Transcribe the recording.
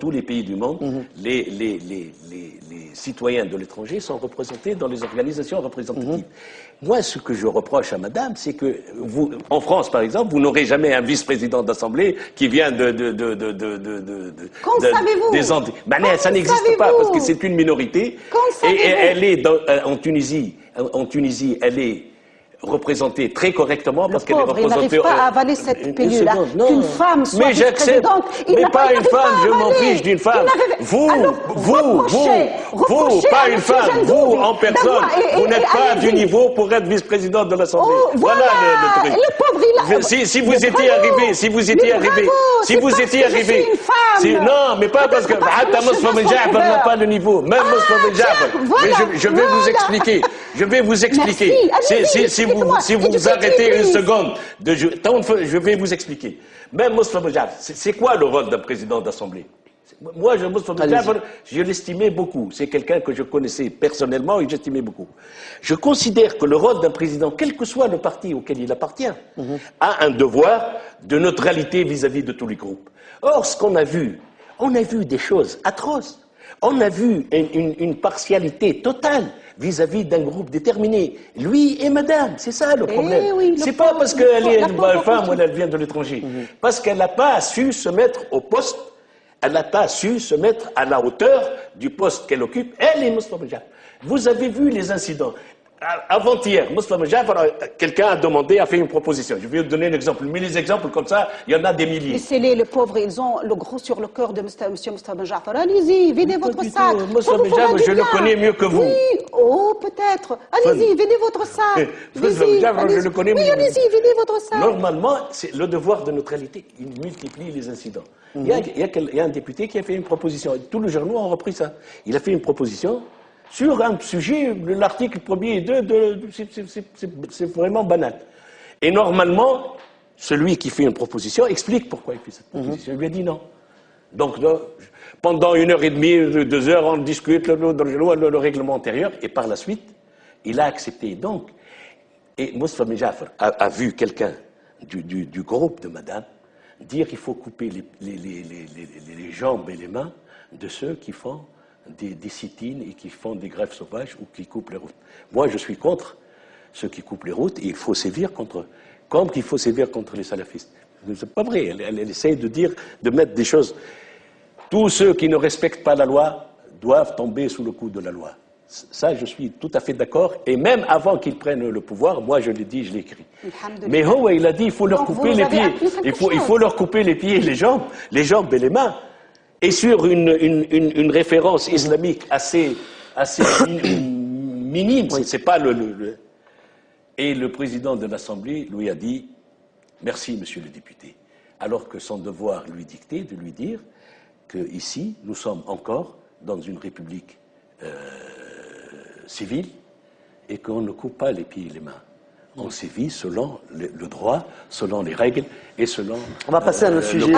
tous les pays du monde, les citoyens de l'étranger sont représentés dans les organisations représentatives. Moi, ce que je reproche à madame, c'est que vous, en France, par exemple, vous n'aurez jamais un vice-président d'Assemblée qui vient Qu'en savez-vous? Ben, ça n'existe pas, parce que c'est une minorité. Et elle est en Tunisie, elle est représentée très correctement parce qu'elle est représentée. Il n'arrive pas à avaler cette pilule-là. Qu'une femme soit mais j'accepte, mais pas une femme, je m'en fiche d'une femme. Vous, pas une femme, vous en personne, vous n'êtes pas du niveau pour être vice-président de l'Assemblée. Voilà le pauvre, il a... Si vous étiez arrivé, non, mais pas parce que Moustapha Ben Jaafar n'a pas le niveau, même Moustapha Ben Jaafar. Je vais vous expliquer. Si vous arrêtez une seconde, je vais vous expliquer. Même Moustapha Ben Jaafar, c'est quoi le rôle d'un président d'Assemblée? Moi, Moustapha Ben Jaafar, je l'estimais beaucoup. C'est quelqu'un que je connaissais personnellement et j'estimais beaucoup. Je considère que le rôle d'un président, quel que soit le parti auquel il appartient, a un devoir de neutralité vis-à-vis de tous les groupes. Or, ce qu'on a vu, on a vu des choses atroces. On a vu une partialité totale vis-à-vis d'un groupe déterminé. Lui et madame, c'est ça le problème. C'est pas parce qu'elle est une femme ou elle vient de l'étranger. Parce qu'elle n'a pas su se mettre au poste, elle n'a pas su se mettre à la hauteur du poste qu'elle occupe, elle et Moustapha Ben Jaafar. Vous avez vu les incidents. Avant-hier, Moustapha Ben Jaafar, quelqu'un a fait une proposition. Je vais vous donner un exemple. Mais les exemples comme ça, il y en a des milliers. Laissez-les, les pauvres, ils ont le gros sur le cœur de M. Moustapha Ben Jaafar. Allez-y, videz votre sac. Moustapha Ben Jaafar, je le connais mieux que vous. Oui, peut-être. Allez-y, videz votre sac. Moustapha Ben Jaafar, je le connais mieux. Oui, allez-y, videz votre sac. Normalement, c'est le devoir de neutralité. Il multiplie les incidents. Il y a un député qui a fait une proposition. Tous les journaux ont repris ça. Il a fait une proposition sur un sujet, l'article 1er et 2, c'est vraiment banal. Et normalement, celui qui fait une proposition explique pourquoi il fait cette proposition. Il lui a dit non. Donc, pendant 1h30, 2 heures, on discute le règlement antérieur, et par la suite, il a accepté. Donc, et Moustapha Ben Jaafar a vu quelqu'un du groupe de madame dire qu'il faut couper les jambes et les mains de ceux qui font des sit-ins et qui font des grèves sauvages ou qui coupent les routes. Moi, je suis contre ceux qui coupent les routes et il faut sévir contre eux, comme qu'il faut sévir contre les salafistes. C'est pas vrai, elle essaye de mettre des choses. Tous ceux qui ne respectent pas la loi doivent tomber sous le coup de la loi. Ça, je suis tout à fait d'accord. Et même avant qu'ils prennent le pouvoir, moi, je l'ai dit, je l'ai écrit. Mais Houa, il a dit, il faut leur couper les pieds. Il faut leur couper les pieds et les jambes et les mains. Et sur une référence islamique assez minime, c'est pas Et le président de l'Assemblée lui a dit, merci, monsieur le député. Alors que son devoir lui dictait de lui dire qu'ici, nous sommes encore dans une république civile et qu'on ne coupe pas les pieds et les mains. On sévit selon le droit, selon les règles et selon... On va passer à nos sujets.